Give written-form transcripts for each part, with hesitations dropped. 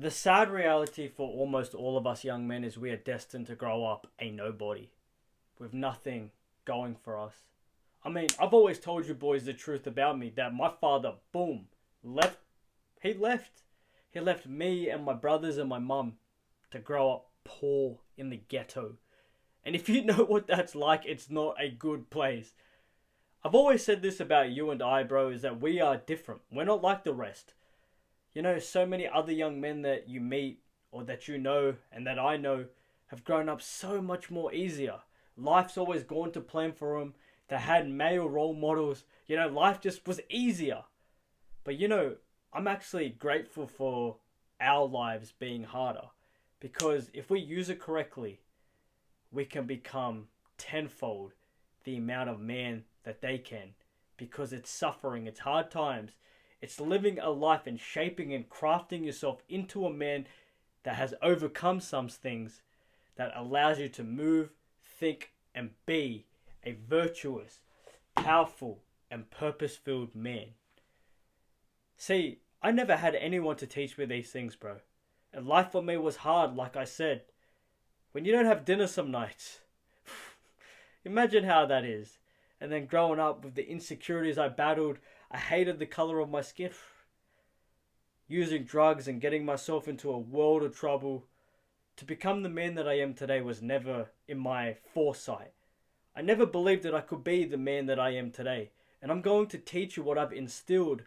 The sad reality for almost all of us young men is we are destined to grow up a nobody with nothing going for us. I mean, I've always told you boys the truth about me that my father, boom, left. He left. He left me and my brothers and my mum to grow up poor in the ghetto. And if you know what that's like, it's not a good place. I've always said this about you and I, bro, is that we are different. We're not like the rest. You know, so many other young men that you meet or that you know and that I know have grown up so much more easier. Life's always gone to plan for them. They had male role models. You know, life just was easier. But you know, I'm actually grateful for our lives being harder. Because if we use it correctly, we can become tenfold the amount of man that they can. Because it's suffering, it's hard times. It's living a life and shaping and crafting yourself into a man that has overcome some things that allows you to move, think, and be a virtuous, powerful, and purpose-filled man. See, I never had anyone to teach me these things, bro. And life for me was hard, like I said. When you don't have dinner some nights. Imagine how that is. And then growing up with the insecurities I battled, I hated the color of my skin. Using drugs and getting myself into a world of trouble. To become the man that I am today was never in my foresight. I never believed that I could be the man that I am today. And I'm going to teach you what I've instilled,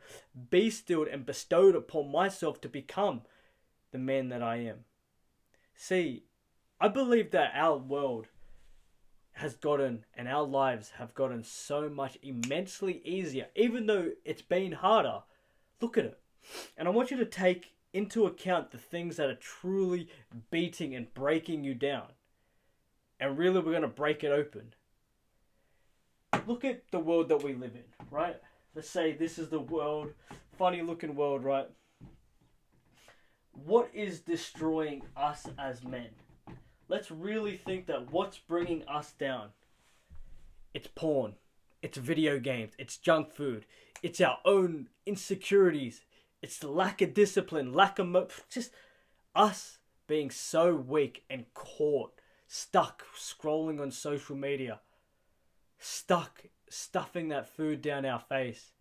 bestilled, and bestowed upon myself to become the man that I am. See, I believe that our world has gotten, and our lives have gotten so much immensely easier, even though it's been harder. Look at it. And I want you to take into account the things that are truly beating and breaking you down. And really, we're going to break it open. Look at the world that we live in, right? Let's say this is the world, funny looking world, right? What is destroying us as men? Let's really think that what's bringing us down. It's porn. It's video games. It's junk food. It's our own insecurities. It's the lack of discipline, just us being so weak and caught, stuck scrolling on social media. Stuck stuffing that food down our face.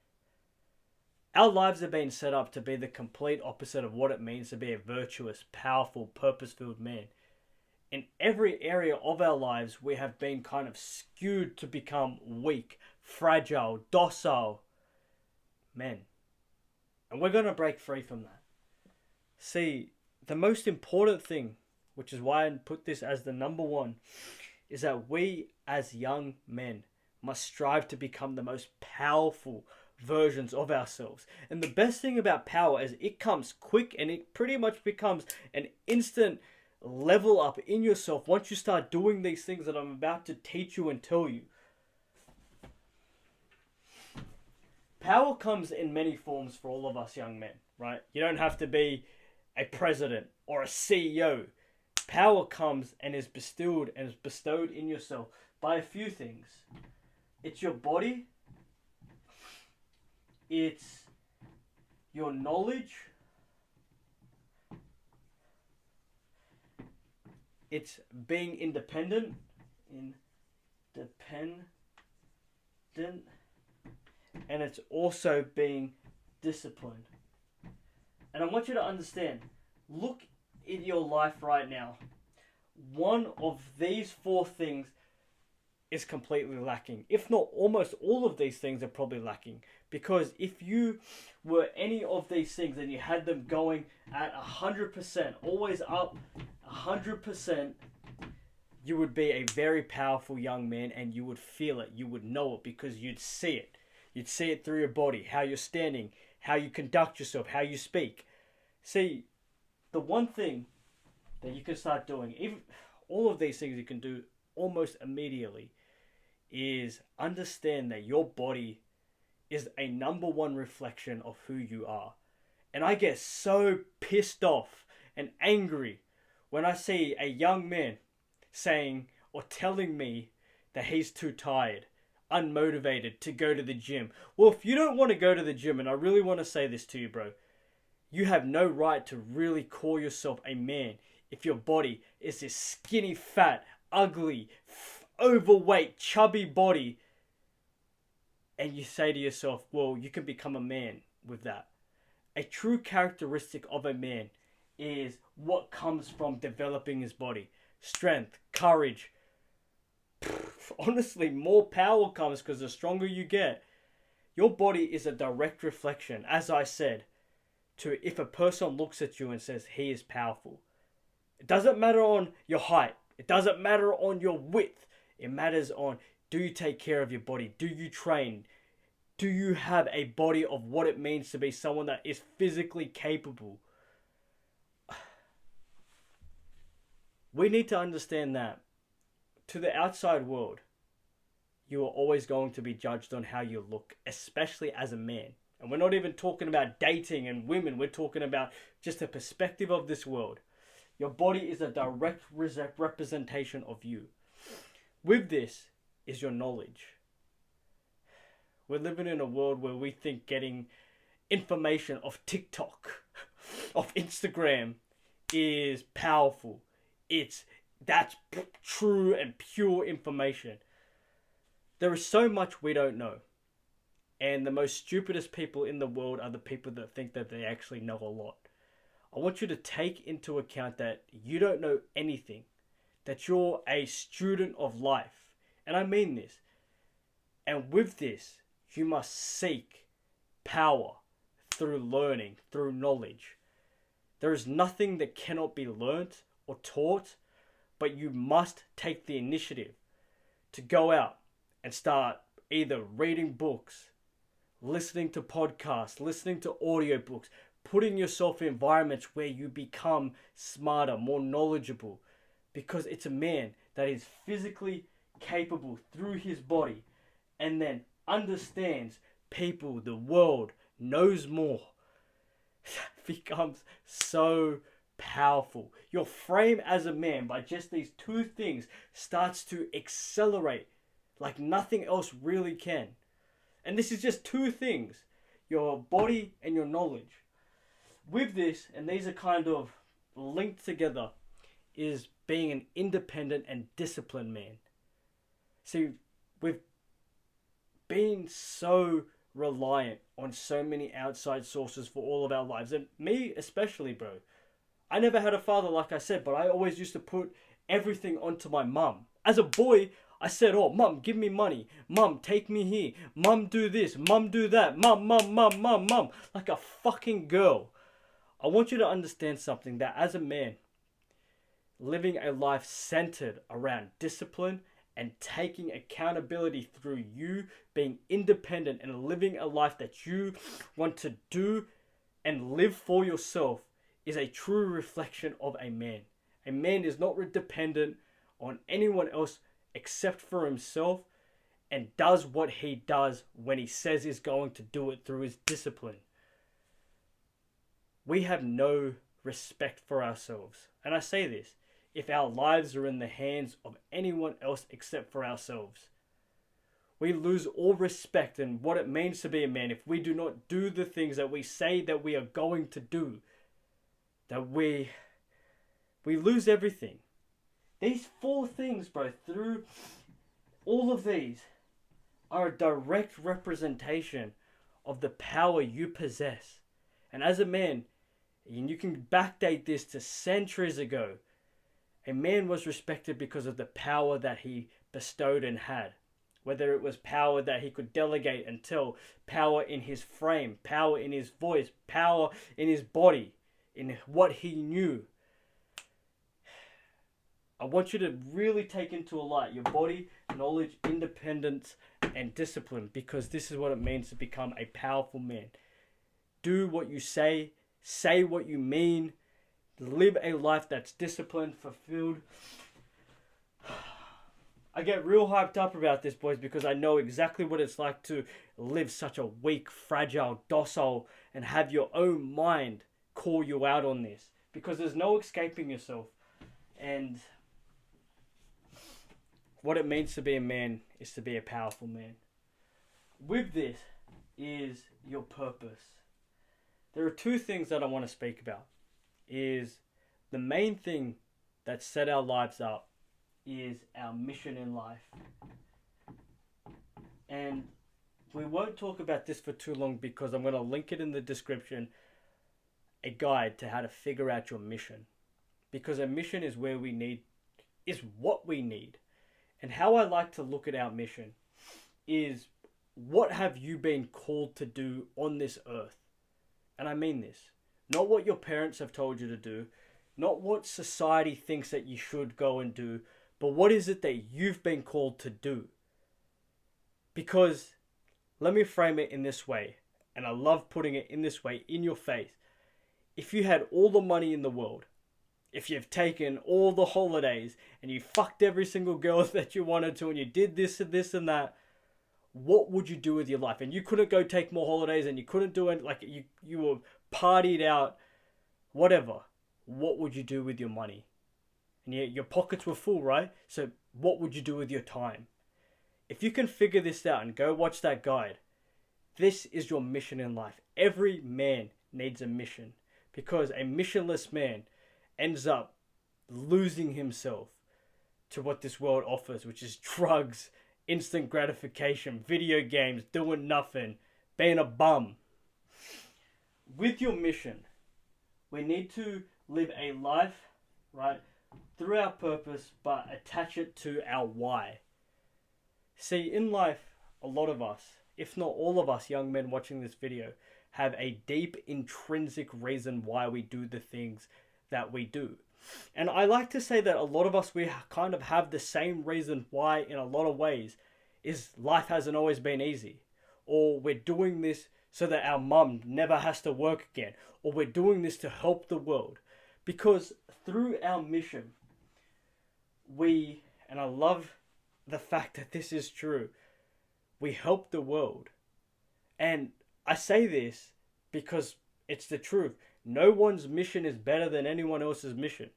Our lives have been set up to be the complete opposite of what it means to be a virtuous, powerful, purpose-filled man. In every area of our lives, we have been kind of skewed to become weak, fragile, docile men. And we're going to break free from that. See, the most important thing, which is why I put this as the number one, is that we as young men must strive to become the most powerful versions of ourselves. And the best thing about power is it comes quick and it pretty much becomes an instant level up in yourself once you start doing these things that I'm about to teach you and tell you. Power comes in many forms for all of us young men, right? You don't have to be a president or a CEO. Power comes and is bestowed in yourself by a few things. It's your body. It's your knowledge. It's being independent. And it's also being disciplined. And I want you to understand, look in your life right now. One of these four things is completely lacking. If not almost all of these things are probably lacking. Because if you were any of these things and you had them going at 100%, always up 100%, you would be a very powerful young man and you would feel it. You would know it because you'd see it. You'd see it through your body, how you're standing, how you conduct yourself, how you speak. See, the one thing that you can start doing, even all of these things you can do almost immediately, is understand that your body is a number one reflection of who you are. And I get so pissed off and angry when I see a young man saying or telling me that he's too tired, unmotivated to go to the gym. Well, if you don't want to go to the gym, and I really want to say this to you, bro, You have no right to really call yourself a man if your body is this skinny, fat, ugly, overweight, chubby body, and you say to yourself, well, you can become a man with that. A true characteristic of a man is what comes from developing his body. Strength, courage. Honestly, more power comes because the stronger you get. Your body is a direct reflection, as I said, to if a person looks at you and says he is powerful. It doesn't matter on your height. It doesn't matter on your width. It matters on, do you take care of your body? Do you train? Do you have a body of what it means to be someone that is physically capable? We need to understand that to the outside world, you are always going to be judged on how you look, especially as a man. And we're not even talking about dating and women. We're talking about just a perspective of this world. Your body is a direct representation of you. With this is your knowledge. We're living in a world where we think getting information off TikTok, off Instagram is powerful. That's true and pure information. There is so much we don't know. And the most stupidest people in the world are the people that think that they actually know a lot. I want you to take into account that you don't know anything. That you're a student of life. And I mean this. And with this, you must seek power through learning, through knowledge. There is nothing that cannot be learnt or taught, but you must take the initiative to go out and start either reading books, listening to podcasts, listening to audiobooks, putting yourself in environments where you become smarter, more knowledgeable, because it's a man that is physically capable through his body and then understands people, the world, knows more, becomes so powerful. Your frame as a man, by just these two things, starts to accelerate like nothing else really can. And this is just two things, your body and your knowledge. With this, and these are kind of linked together, is being an independent and disciplined man. See, we've been so reliant on so many outside sources for all of our lives. And me especially, bro. I never had a father, like I said, but I always used to put everything onto my mum. As a boy, I said, oh, mum, give me money. Mum, take me here. Mum, do this. Mum, do that. Mum. Like a fucking girl. I want you to understand something, that as a man, living a life centered around discipline and taking accountability through you being independent and living a life that you want to do and live for yourself is a true reflection of a man. A man is not dependent on anyone else except for himself, and does what he does when he says he's going to do it through his discipline. We have no respect for ourselves. And I say this, if our lives are in the hands of anyone else except for ourselves. We lose all respect in what it means to be a man if we do not do the things that we say that we are going to do. That we lose everything. These four things, bro, through all of these are a direct representation of the power you possess. And as a man, and you can backdate this to centuries ago, a man was respected because of the power that he bestowed and had. Whether it was power that he could delegate and tell, power in his frame, power in his voice, power in his body, in what he knew. I want you to really take into light your body, knowledge, independence, and discipline, because this is what it means to become a powerful man. Do what you say what you mean, live a life that's disciplined, fulfilled. I get real hyped up about this, boys, because I know exactly what it's like to live such a weak, fragile, docile, and have your own mind call you out on this. Because there's no escaping yourself. And what it means to be a man is to be a powerful man. With this is your purpose. There are two things that I want to speak about. Is the main thing that set our lives up is our mission in life. And we won't talk about this for too long because I'm going to link it in the description, a guide to how to figure out your mission. Because a mission is what we need. And how I like to look at our mission is, what have you been called to do on this earth? And I mean this. Not what your parents have told you to do, not what society thinks that you should go and do, but what is it that you've been called to do? Because, let me frame it in this way, and I love putting it in this way, in your face. If you had all the money in the world, if you've taken all the holidays, and you fucked every single girl that you wanted to, and you did this and this and that, what would you do with your life? And you couldn't go take more holidays, and you couldn't do it, like you were partied out, whatever. What would you do with your money? And your pockets were full, right? So what would you do with your time? If you can figure this out and go watch that guide, this is your mission in life. Every man needs a mission, because a missionless man ends up losing himself to what this world offers, which is drugs, instant gratification, video games, doing nothing, being a bum. With your mission, we need to live a life, right, through our purpose, but attach it to our why. See, in life, a lot of us, if not all of us young men watching this video, have a deep intrinsic reason why we do the things that we do. And I like to say that a lot of us, we kind of have the same reason why in a lot of ways, is life hasn't always been easy. Or we're doing this so that our mum never has to work again. Or we're doing this to help the world. Because through our mission, and I love the fact that this is true, we help the world. And I say this because it's the truth. No one's mission is better than anyone else's mission.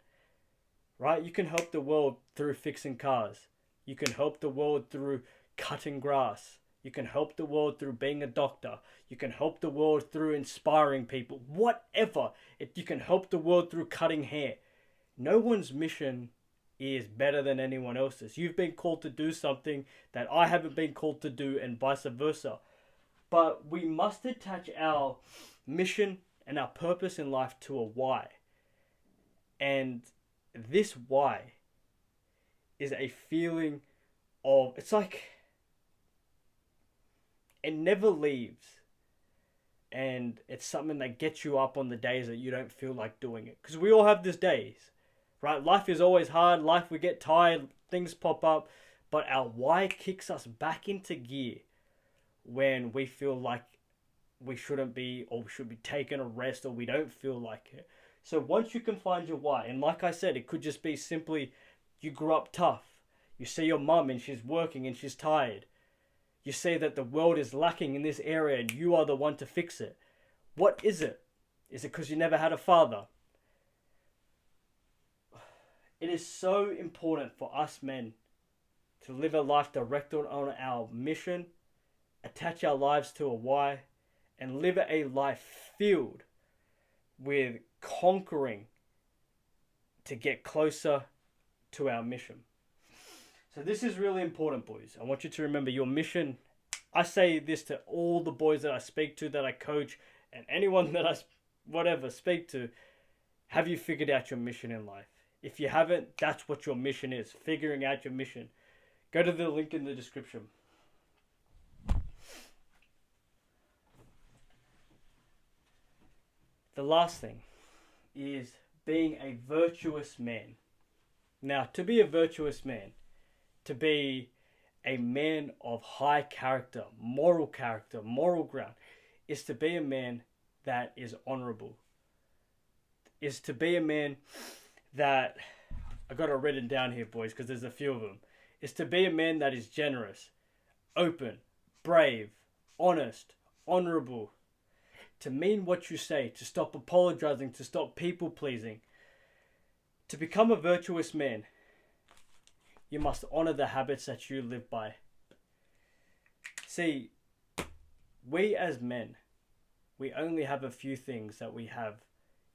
Right? You can help the world through fixing cars. You can help the world through cutting grass. You can help the world through being a doctor. You can help the world through inspiring people. Whatever. You can help the world through cutting hair. No one's mission is better than anyone else's. You've been called to do something that I haven't been called to do, and vice versa. But we must attach our mission and our purpose in life to a why. And this why is a feeling of, it's like, it never leaves. And it's something that gets you up on the days that you don't feel like doing it. Because we all have these days, right? Life is always hard. Life, we get tired. Things pop up. But our why kicks us back into gear when we feel like we shouldn't be, or we should be taking a rest, or we don't feel like it. So once you can find your why, and like I said, it could just be simply you grew up tough. You see your mum and she's working and she's tired. You see that the world is lacking in this area and you are the one to fix it. What is it? Is it because you never had a father? It is so important for us men to live a life directed on our mission, attach our lives to a why, and live a life filled with conquering to get closer to our mission. So this is really important, boys. I want you to remember your mission. I say this to all the boys that I speak to, that I coach, and anyone that I speak to. Have you figured out your mission in life? If you haven't, that's what your mission is. Figuring out your mission. Go to the link in the description. The last thing is being a virtuous man. Now, to be a virtuous man, to be a man of high character, moral ground, is to be a man that is honorable. Is to be a man that, I got it written down here, boys, because there's a few of them. Is to be a man that is generous, open, brave, honest, honorable. To mean what you say, to stop apologizing, to stop people pleasing. To become a virtuous man, you must honor the habits that you live by. See, we as men we only have a few things that we have.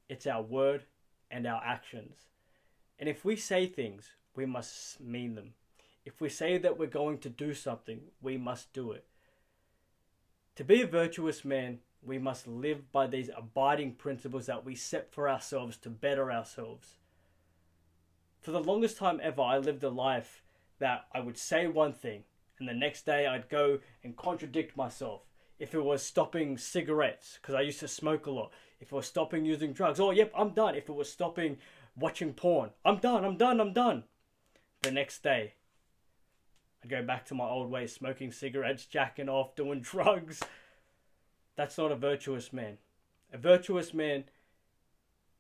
It's our word and our actions. And if we say things, we must mean them. If we say that we're going to do something, we must do it. To be a virtuous man, we must live by these abiding principles that we set for ourselves to better ourselves. For the longest time ever, I lived a life that I would say one thing, and the next day I'd go and contradict myself. If it was stopping cigarettes, because I used to smoke a lot. If it was stopping using drugs, oh yep, I'm done. If it was stopping watching porn, I'm done. The next day, I'd go back to my old ways, smoking cigarettes, jacking off, doing drugs. That's not a virtuous man. A virtuous man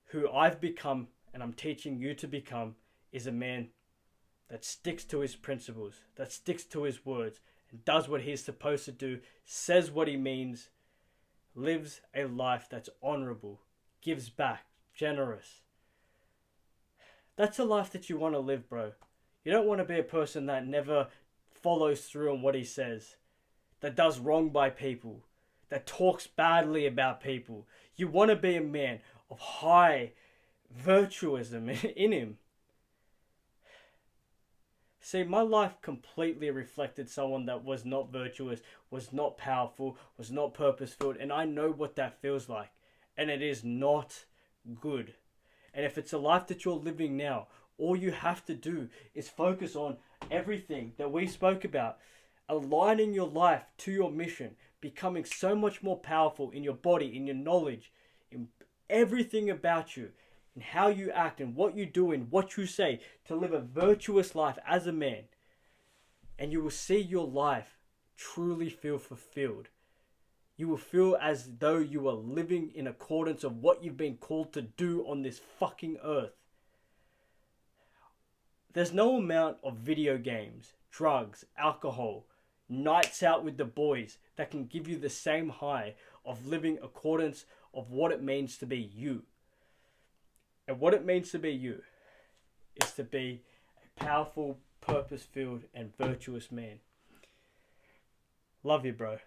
who I've become, and I'm teaching you to become, is a man that sticks to his principles, that sticks to his words, and does what he's supposed to do, says what he means, lives a life that's honorable, gives back, generous. That's a life that you want to live, bro. You don't want to be a person that never follows through on what he says, that does wrong by people, that talks badly about people. You want to be a man of high virtuism in him. See, my life completely reflected someone that was not virtuous, was not powerful, was not purposeful, and I know what that feels like. And it is not good. And if it's a life that you're living now, all you have to do is focus on everything that we spoke about, aligning your life to your mission, becoming so much more powerful in your body, in your knowledge, in everything about you, in how you act and what you do and what you say, to live a virtuous life as a man. And you will see your life truly feel fulfilled. You will feel as though you are living in accordance of what you've been called to do on this fucking earth. There's no amount of video games, drugs, alcohol, nights out with the boys that can give you the same high of living accordance of what it means to be you. And what it means to be you is to be a powerful, purpose-filled, and virtuous man. Love you, bro.